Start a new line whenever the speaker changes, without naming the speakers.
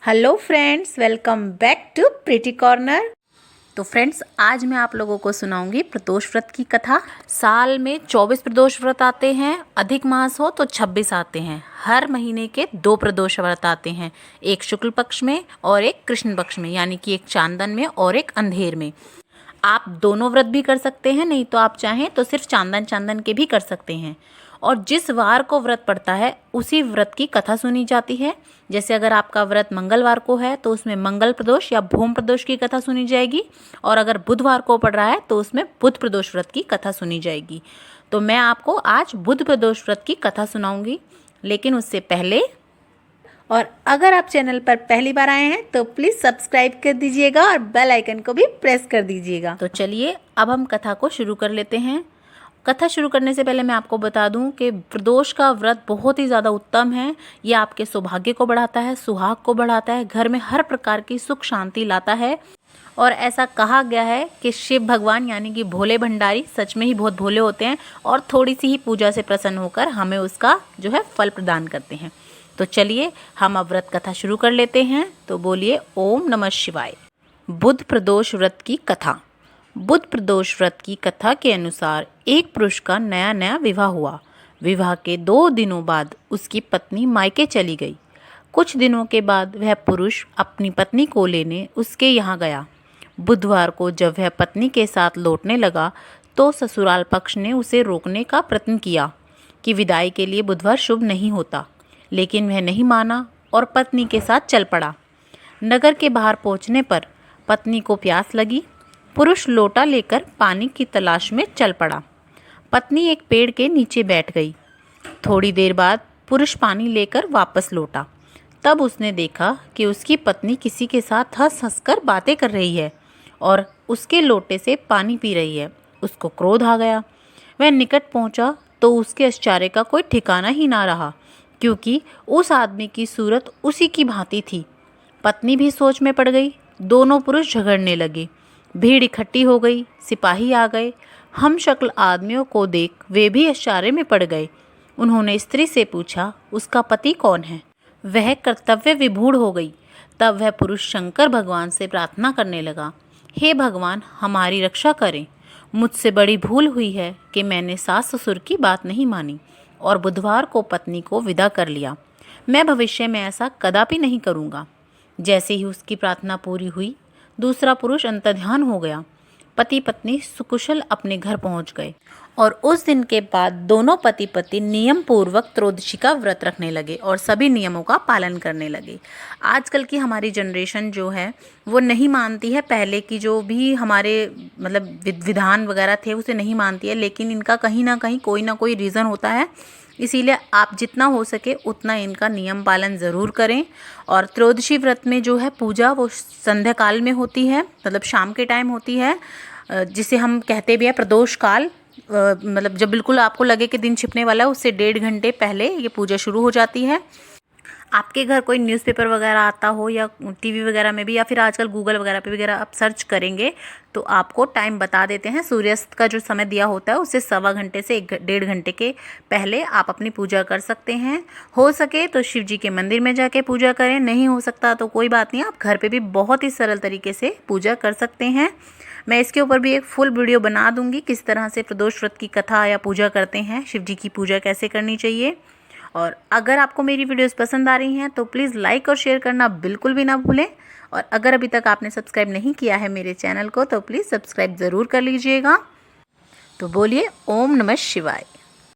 Hello friends, welcome back to pretty corner. तो friends, आज मैं आप लोगों को सुनाऊंगी प्रदोष व्रत की कथा। साल में 24 प्रदोष व्रत आते हैं, अधिक मास हो तो 26 आते हैं। हर महीने के 2 प्रदोष व्रत आते हैं, एक शुक्ल पक्ष में और एक कृष्ण पक्ष में, यानी कि एक चांदन में और एक अंधेर में। आप दोनों व्रत भी कर सकते हैं, नहीं तो आप चाहें तो सिर्फ चांदन के भी कर सकते हैं। और जिस वार को व्रत पड़ता है उसी व्रत की कथा सुनी जाती है। जैसे अगर आपका व्रत मंगलवार को है तो उसमें मंगल प्रदोष या भूम प्रदोष की कथा सुनी जाएगी, और अगर बुधवार को पड़ रहा है तो उसमें बुध प्रदोष व्रत की कथा सुनी जाएगी। तो मैं आपको आज बुध प्रदोष व्रत की कथा सुनाऊंगी, लेकिन उससे पहले, और अगर आप चैनल पर पहली बार आए हैं तो प्लीज़ सब्सक्राइब कर दीजिएगा और बेल आइकन को भी प्रेस कर दीजिएगा। तो चलिए अब हम कथा को शुरू कर लेते हैं। कथा शुरू करने से पहले मैं आपको बता दूं कि प्रदोष का व्रत बहुत ही ज़्यादा उत्तम है। ये आपके सौभाग्य को बढ़ाता है, सुहाग को बढ़ाता है, घर में हर प्रकार की सुख शांति लाता है। और ऐसा कहा गया है कि शिव भगवान यानी कि भोले भंडारी सच में ही बहुत भोले होते हैं और थोड़ी सी ही पूजा से प्रसन्न होकर हमें उसका जो है फल प्रदान करते हैं। तो चलिए हम अब व्रत कथा शुरू कर लेते हैं। तो बोलिए ओम नमः शिवाय। बुध प्रदोष व्रत की कथा। बुध प्रदोष व्रत की कथा के अनुसार एक पुरुष का नया नया विवाह हुआ। विवाह के 2 दिनों बाद उसकी पत्नी मायके चली गई। कुछ दिनों के बाद वह पुरुष अपनी पत्नी को लेने उसके यहाँ गया। बुधवार को जब वह पत्नी के साथ लौटने लगा तो ससुराल पक्ष ने उसे रोकने का प्रयत्न किया कि विदाई के लिए बुधवार शुभ नहीं होता, लेकिन वह नहीं माना और पत्नी के साथ चल पड़ा। नगर के बाहर पहुंचने पर पत्नी को प्यास लगी। पुरुष लोटा लेकर पानी की तलाश में चल पड़ा। पत्नी एक पेड़ के नीचे बैठ गई। थोड़ी देर बाद पुरुष पानी लेकर वापस लौटा। तब उसने देखा कि उसकी पत्नी किसी के साथ हंस हंसकर बातें कर रही है और उसके लोटे से पानी पी रही है। उसको क्रोध आ गया। वह निकट पहुंचा तो उसके आश्चर्य का कोई ठिकाना ही ना रहा, क्योंकि उस आदमी की सूरत उसी की भांति थी। पत्नी भी सोच में पड़ गई। दोनों पुरुष झगड़ने लगे। भीड़ इकट्ठी हो गई। सिपाही आ गए। हम शक्ल आदमियों को देख वे भी आश्चर्य में पड़ गए। उन्होंने स्त्री से पूछा, उसका पति कौन है? वह कर्तव्य विभूड़ हो गई। तब वह पुरुष शंकर भगवान से प्रार्थना करने लगा, हे भगवान, हमारी रक्षा करें। मुझसे बड़ी भूल हुई है कि मैंने सास ससुर की बात नहीं मानी और बुधवार को पत्नी को विदा कर लिया। मैं भविष्य में ऐसा कदापि नहीं करूँगा। जैसे ही उसकी प्रार्थना पूरी हुई, दूसरा पुरुष अंतर्ध्यान हो गया। पति पत्नी सुकुशल अपने घर पहुंच गए और उस दिन के बाद दोनों पति पत्नी नियम पूर्वक त्रयोदशी का व्रत रखने लगे और सभी नियमों का पालन करने लगे। आजकल की हमारी जनरेशन जो है वो नहीं मानती है, पहले की जो भी हमारे मतलब विधान वगैरह थे उसे नहीं मानती है, लेकिन इनका कहीं ना कोई रीज़न होता है। इसीलिए आप जितना हो सके उतना इनका नियम पालन ज़रूर करें। और त्रयोदशी व्रत में जो है पूजा वो संध्या काल में होती है, मतलब शाम के टाइम होती है, जिसे हम कहते भी है प्रदोष काल। मतलब जब बिल्कुल आपको लगे कि दिन छिपने वाला है उससे 1.5 घंटे पहले ये पूजा शुरू हो जाती है। आपके घर कोई न्यूज़पेपर वगैरह आता हो या टीवी वगैरह में भी, या फिर आजकल गूगल वगैरह पे वगैरह आप सर्च करेंगे तो आपको टाइम बता देते हैं। सूर्यास्त का जो समय दिया होता है उससे 1.25 घंटे से 1.5 घंटे के पहले आप अपनी पूजा कर सकते हैं। हो सके तो शिव जी के मंदिर में जाके पूजा करें, नहीं हो सकता तो कोई बात नहीं, आप घर पर भी बहुत ही सरल तरीके से पूजा कर सकते हैं। मैं इसके ऊपर भी एक फुल वीडियो बना दूंगी, किस तरह से प्रदोष व्रत की कथा या पूजा करते हैं, शिव जी की पूजा कैसे करनी चाहिए। और अगर आपको मेरी वीडियोस पसंद आ रही हैं तो प्लीज़ लाइक और शेयर करना बिल्कुल भी ना भूलें। और अगर अभी तक आपने सब्सक्राइब नहीं किया है मेरे चैनल को तो प्लीज़ सब्सक्राइब ज़रूर कर लीजिएगा। तो बोलिए ओम नमः शिवाय।